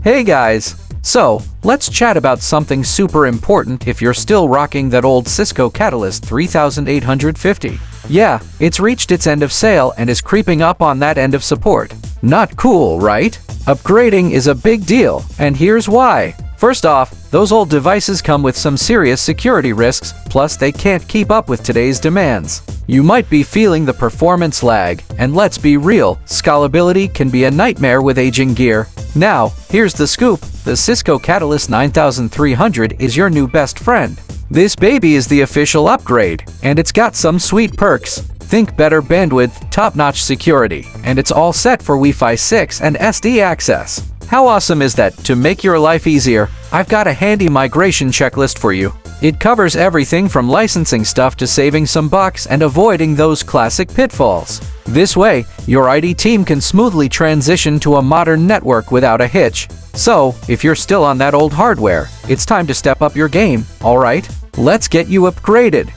Hey guys! So, let's chat about something super important if you're still rocking that old Cisco Catalyst 3850. Yeah, it's reached its end of sale and is creeping up on that end of support. Not cool, right? Upgrading is a big deal, and here's why. First off, those old devices come with some serious security risks, plus they can't keep up with today's demands. You might be feeling the performance lag, and let's be real, scalability can be a nightmare with aging gear. Now, here's the scoop. The Cisco Catalyst 9300 is your new best friend. This baby is the official upgrade, and it's got some sweet perks. Think better bandwidth, top-notch security, and it's all set for Wi-Fi 6 and SD access. How awesome is that? To make your life easier, I've got a handy migration checklist for you. It covers everything from licensing stuff to saving some bucks and avoiding those classic pitfalls. This way, your IT team can smoothly transition to a modern network without a hitch. So, if you're still on that old hardware, it's time to step up your game, alright? Let's get you upgraded.